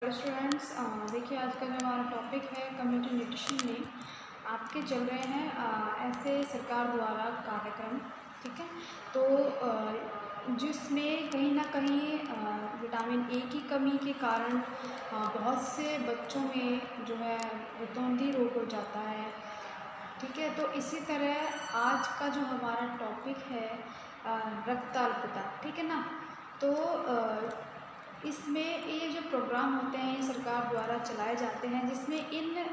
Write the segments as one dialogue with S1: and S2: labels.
S1: Students, देखिए आज का जो हमारा टॉपिक है कम्युनिटी न्यूट्रिशन में आपके चल रहे हैं ऐसे सरकार द्वारा कार्यक्रम। ठीक है, तो जिसमें कहीं ना कहीं विटामिन ए की कमी के कारण बहुत से बच्चों में जो है रतौंधी रोग हो जाता है। ठीक है, तो इसी तरह आज का जो हमारा टॉपिक है रक्ताल्पता। ठीक है ना, तो इसमें ये जो प्रोग्राम होते हैं ये सरकार द्वारा चलाए जाते हैं, जिसमें इन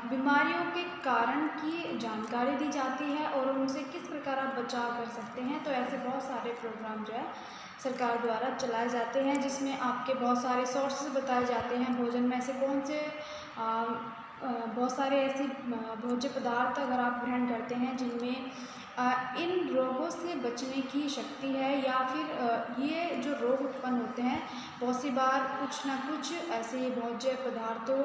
S1: बीमारियों के कारण की जानकारी दी जाती है और उनसे किस प्रकार आप बचाव कर सकते हैं। तो ऐसे बहुत सारे प्रोग्राम जो है सरकार द्वारा चलाए जाते हैं, जिसमें आपके बहुत सारे सोर्सेज बताए जाते हैं। भोजन में ऐसे कौन से बहुत सारे ऐसे भोज्य पदार्थ अगर आप ग्रहण करते हैं जिनमें इन रोगों से बचने की शक्ति है, या फिर ये जो रोग उत्पन्न होते हैं बहुत सी बार कुछ ना कुछ ऐसे भोज्य पदार्थों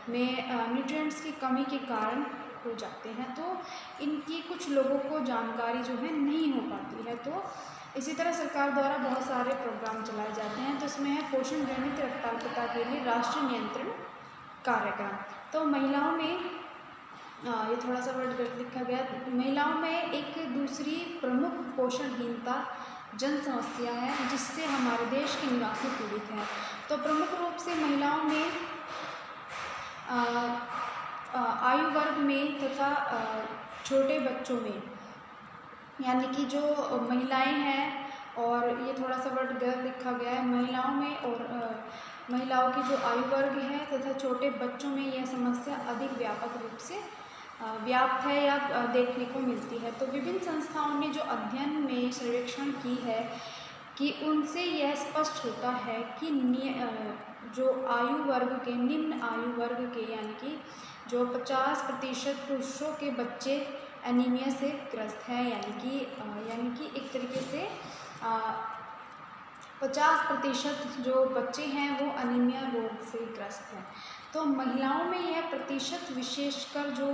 S1: में न्यूट्रिएंट्स की कमी के कारण हो जाते हैं, तो इनकी कुछ लोगों को जानकारी जो है नहीं हो पाती है। तो इसी तरह सरकार द्वारा बहुत सारे प्रोग्राम चलाए जाते हैं, तो इसमें है पोषण जनित रक्ताल्पता के लिए राष्ट्रीय नियंत्रण कार्यक्रम। तो महिलाओं में ये थोड़ा सा वर्ड लिखा गया, महिलाओं में एक दूसरी प्रमुख पोषणहीनता जन समस्या है जिससे हमारे देश के निवासी पीड़ित हैं। तो प्रमुख रूप से महिलाओं में आयु वर्ग में तथा छोटे बच्चों में, यानी कि जो महिलाएं हैं, और ये थोड़ा सा वर्ड गलत लिखा गया है, महिलाओं में और महिलाओं की जो आयु वर्ग है तथा छोटे बच्चों में यह समस्या अधिक व्यापक रूप से व्याप्त है या देखने को मिलती है। तो विभिन्न संस्थाओं ने जो अध्ययन में सर्वेक्षण की है कि उनसे यह स्पष्ट होता है कि जो आयु वर्ग के निम्न आयु वर्ग के, यानी कि जो 50% पुरुषों के बच्चे एनीमिया से ग्रस्त हैं, यानी कि एक तरीके से 50% जो बच्चे हैं वो अनीमिया रोग से ग्रस्त हैं। तो महिलाओं में यह प्रतिशत विशेषकर जो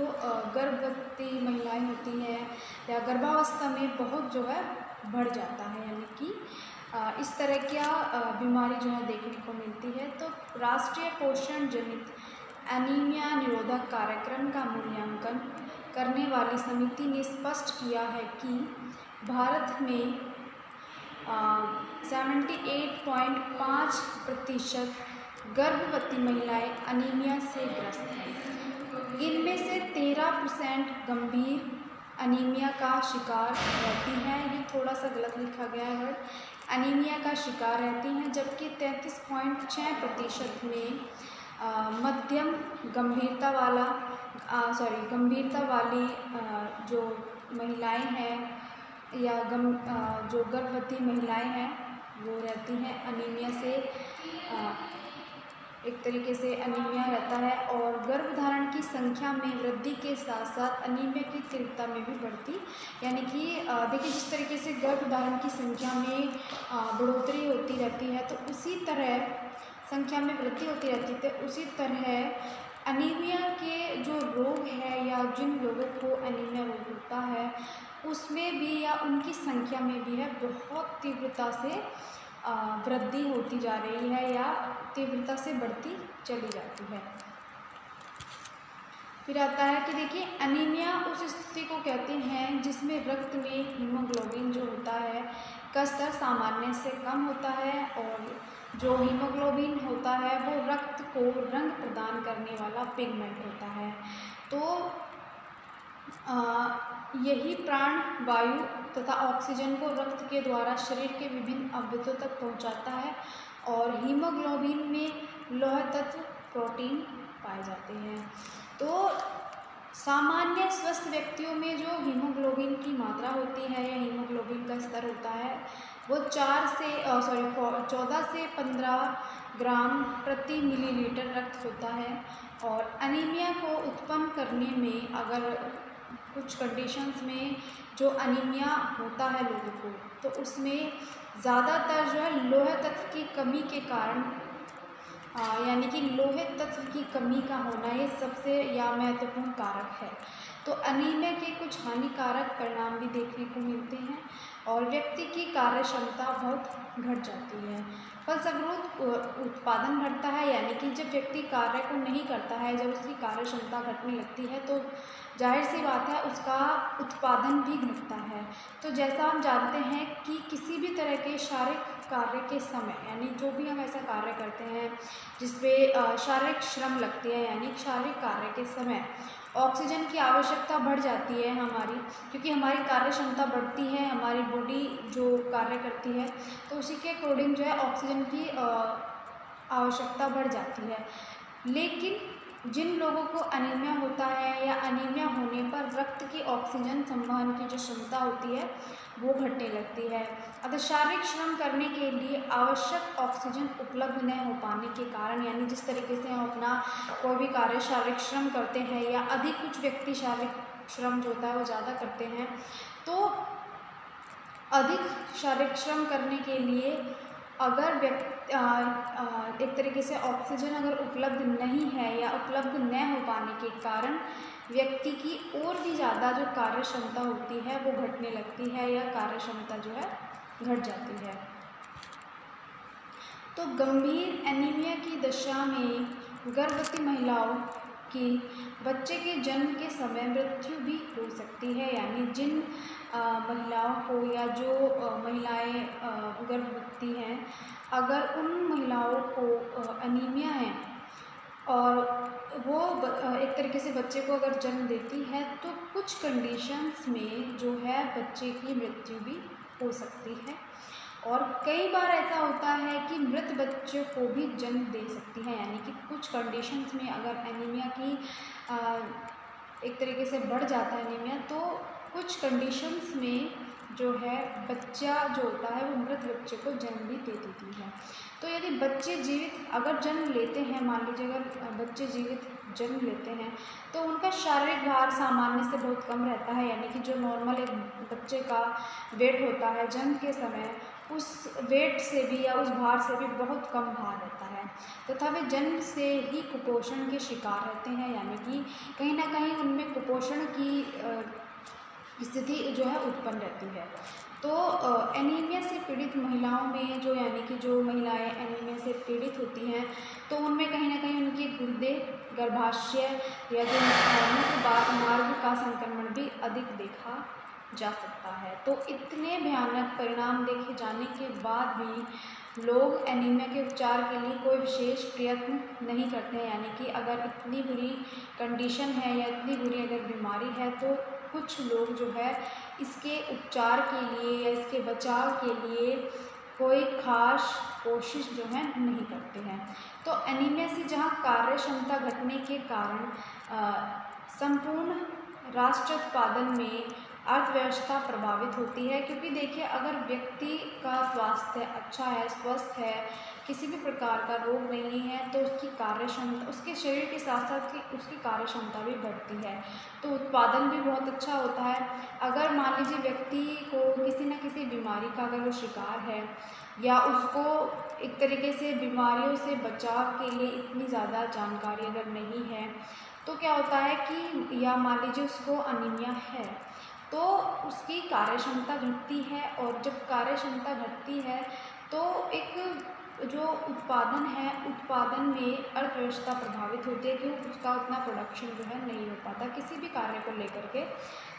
S1: गर्भवती महिलाएं होती हैं या गर्भावस्था में बहुत जो है बढ़ जाता है, यानी कि इस तरह की बीमारी जो है देखने को मिलती है। तो राष्ट्रीय पोषण जनित एनीमिया निरोधक कार्यक्रम का मूल्यांकन करने वाली समिति ने स्पष्ट किया है कि भारत में 78.5% गर्भवती महिलाएं अनीमिया से ग्रस्त हैं। इनमें से 13% गंभीर अनीमिया का शिकार रहती हैं। ये थोड़ा सा गलत लिखा गया है वर्ड, अनीमिया का शिकार रहती हैं, जबकि 33.6% में मध्यम गंभीरता वाली जो महिलाएं हैं या जो गर्भवती महिलाएं हैं वो रहती हैं अनीमिया से, एक तरीके से अनीमिया रहता है। और गर्भधारण की संख्या में वृद्धि के साथ साथ अनीमिया की तीव्रता में भी बढ़ती, यानी कि देखिए जिस तरीके से गर्भधारण की संख्या में बढ़ोतरी होती रहती है, तो उसी तरह संख्या में वृद्धि होती रहती है, तो उसी तरह अनीमिया के जो रोग है या जिन लोगों को अनीमिया रोग होता है उसमें भी या उनकी संख्या में भी है बहुत तीव्रता से वृद्धि होती जा रही है या तीव्रता से बढ़ती चली जाती है। फिर आता है कि देखिए अनीमिया उस स्थिति को कहते हैं जिसमें रक्त में हीमोग्लोबिन जो होता है का स्तर सामान्य से कम होता है, और जो हीमोग्लोबिन होता है वो रक्त को रंग प्रदान करने वाला पिगमेंट होता है। तो यही प्राण वायु तथा ऑक्सीजन को रक्त के द्वारा शरीर के विभिन्न अवयवों तक पहुंचाता है, और हीमोग्लोबिन में लौह तत्व प्रोटीन पाए जाते हैं। तो सामान्य स्वस्थ व्यक्तियों में जो हीमोग्लोबिन की मात्रा होती है या हीमोग्लोबिन का स्तर होता है वो 14 से 15 ग्राम प्रति मिलीलीटर रक्त होता है। और अनीमिया को उत्पन्न करने में अगर कुछ कंडीशंस में जो अनीमिया होता है लोगों को, तो उसमें ज़्यादातर जो है लोह तत्व की कमी के कारण, यानी कि लोहे तत्व की कमी का होना ये सबसे या महत्वपूर्ण कारक है। तो अनीमिया के कुछ हानिकारक परिणाम भी देखने को मिलते हैं और व्यक्ति की कार्य क्षमता बहुत घट जाती है। फलस्वरूप उत्पादन घटता है, यानी कि जब व्यक्ति कार्य को नहीं करता है, जब उसकी कार्य क्षमता घटने लगती है तो जाहिर सी बात है उसका उत्पादन भी घटता है। तो जैसा हम जानते हैं कि किसी भी तरह के शारीरिक कार्य के समय, यानी जो भी हम ऐसा कार्य करते हैं जिसमें शारीरिक श्रम लगती है, यानी शारीरिक कार्य के समय ऑक्सीजन की आवश्यकता बढ़ जाती है हमारी, क्योंकि हमारी कार्य क्षमता बढ़ती है, हमारी बॉडी जो कार्य करती है तो उसी के अकॉर्डिंग जो है ऑक्सीजन की आवश्यकता बढ़ जाती है। लेकिन जिन लोगों को अनीमिया होता है या अनीमिया होने पर रक्त की ऑक्सीजन संवहन की जो क्षमता होती है वो घटने लगती है। अतः शारीरिक श्रम करने के लिए आवश्यक ऑक्सीजन उपलब्ध न हो पाने के कारण, यानी जिस तरीके से हम अपना कोई भी कार्य शारीरिक श्रम करते हैं या अधिक कुछ व्यक्ति शारीरिक श्रम जो होता है वो ज़्यादा करते हैं, तो अधिक शारीरिक श्रम करने के लिए अगर एक तरीके से ऑक्सीजन अगर उपलब्ध नहीं है या उपलब्ध न हो पाने के कारण व्यक्ति की और भी ज़्यादा जो कार्य क्षमता होती है वो घटने लगती है या कार्य क्षमता जो है घट जाती है। तो गंभीर एनीमिया की दशा में गर्भवती महिलाओं की बच्चे के जन्म के समय मृत्यु भी हो सकती है, यानी जिन महिलाओं को या जो महिलाएं गर्भवती हैं, अगर उन महिलाओं को एनीमिया है और वो एक तरीके से बच्चे को अगर जन्म देती है तो कुछ कंडीशंस में जो है बच्चे की मृत्यु भी हो सकती है। और कई बार ऐसा होता है कि मृत बच्चों को भी जन्म दे सकती है, यानी कि कुछ कंडीशंस में अगर एनीमिया की एक तरीके से बढ़ जाता है एनीमिया, तो कुछ कंडीशंस में जो है बच्चा जो होता है वो मृत बच्चे को जन्म भी दे देती है। तो यदि बच्चे जीवित अगर जन्म लेते हैं, मान लीजिए अगर बच्चे जीवित जन्म लेते हैं तो उनका शारीरिक भार सामान्य से बहुत कम रहता है, यानी कि जो नॉर्मल एक बच्चे का वेट होता है जन्म के समय, उस वेट से भी या उस भार से भी बहुत कम भार रहता है, तथा वे जन्म से ही कुपोषण के शिकार रहते हैं, यानी कि कहीं ना कहीं उनमें कुपोषण की स्थिति जो है उत्पन्न रहती है। तो एनीमिया से पीड़ित महिलाओं में जो, यानी कि जो महिलाएं एनीमिया से पीड़ित होती हैं तो उनमें कहीं ना कहीं उनके गुर्दे, गर्भाशय या जो मूत्र मार्ग का संक्रमण भी अधिक देखा जा सकता है। तो इतने भयानक परिणाम देखे जाने के बाद भी लोग एनीमिया के उपचार के लिए कोई विशेष प्रयत्न नहीं करते हैं, यानी कि अगर इतनी बुरी कंडीशन है या इतनी बुरी अगर बीमारी है तो कुछ लोग जो है इसके उपचार के लिए या इसके बचाव के लिए कोई खास कोशिश जो है नहीं करते हैं। तो एनीमिया से जहाँ कार्य क्षमता घटने के कारण संपूर्ण राष्ट्र उत्पादन में अर्थव्यवस्था प्रभावित होती है, क्योंकि देखिए अगर व्यक्ति का स्वास्थ्य अच्छा है, स्वस्थ है, किसी भी प्रकार का रोग नहीं है तो उसकी कार्य क्षमता, उसके शरीर के साथ साथ उसकी कार्य क्षमता भी बढ़ती है, तो उत्पादन भी बहुत अच्छा होता है। अगर मान लीजिए व्यक्ति को किसी न किसी बीमारी का अगर वो शिकार है या उसको एक तरीके से बीमारियों से बचाव के लिए इतनी ज़्यादा जानकारी अगर नहीं है तो क्या होता है कि, या मान लीजिए उसको अनीमिया है तो उसकी कार्य क्षमता घटती है, और जब कार्य क्षमता घटती है तो एक जो उत्पादन है, उत्पादन में अर्थव्यवस्था प्रभावित होती है, क्योंकि उसका उतना प्रोडक्शन जो है नहीं हो पाता किसी भी कार्य को लेकर के,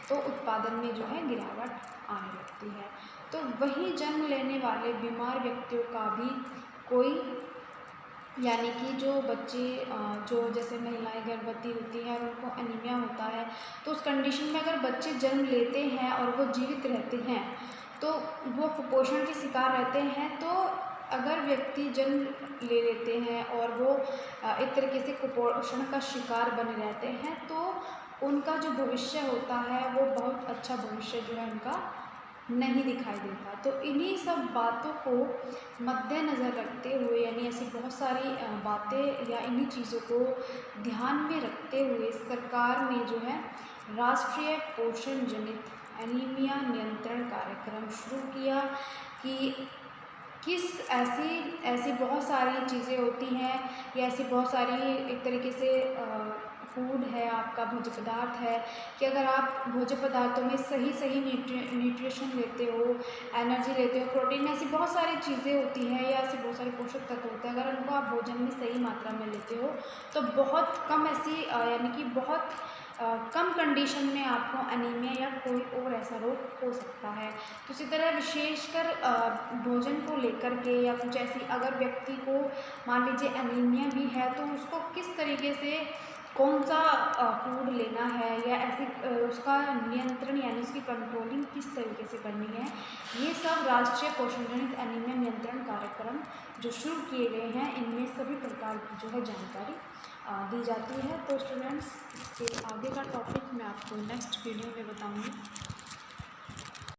S1: तो उत्पादन में जो है गिरावट आने लगती है। तो वही जन्म लेने वाले बीमार व्यक्तियों का भी कोई, यानी कि जो बच्चे जो जैसे महिलाएं गर्भवती होती हैं और उनको एनीमिया होता है, तो उस कंडीशन में अगर बच्चे जन्म लेते हैं और वो जीवित रहते हैं तो वो कुपोषण के शिकार रहते हैं। तो अगर व्यक्ति जन्म ले लेते हैं और वो एक तरीके से कुपोषण का शिकार बने रहते हैं तो उनका जो भविष्य होता है वो बहुत अच्छा भविष्य जो है उनका नहीं दिखाई देता। तो इन्हीं सब बातों को मद्देनज़र रखते हुए, यानी ऐसी बहुत सारी बातें या इन्हीं चीज़ों को ध्यान में रखते हुए सरकार ने जो है राष्ट्रीय पोषण जनित एनीमिया नियंत्रण कार्यक्रम शुरू किया कि किस ऐसी ऐसी बहुत सारी चीज़ें होती हैं या ऐसी बहुत सारी एक तरीके से फूड है, आपका भोज्य पदार्थ है कि अगर आप भोज्य पदार्थों में सही न्यूट्रिशन लेते हो, एनर्जी लेते हो, प्रोटीन, ऐसी बहुत सारी चीज़ें होती हैं या ऐसे बहुत सारे पोषक तत्व होते हैं, अगर उनको आप भोजन में सही मात्रा में लेते हो तो बहुत कम ऐसी यानी कि बहुत कम कंडीशन में आपको एनीमिया या कोई और ऐसा रोग हो सकता है। तो इसी तरह विशेषकर भोजन को लेकर के या कुछ ऐसी अगर व्यक्ति को मान लीजिए एनीमिया भी है तो उसको किस तरीके से कौन सा फूड लेना है या ऐसी उसका नियंत्रण यानी उसकी कंट्रोलिंग किस तरीके से करनी है, ये सब राष्ट्रीय पोषण जनित एनीमिया नियंत्रण कार्यक्रम जो शुरू किए गए हैं इनमें सभी प्रकार की जो है जानकारी दी जाती है। तो स्टूडेंट्स, इसके आगे का टॉपिक मैं आपको नेक्स्ट वीडियो में बताऊंगी।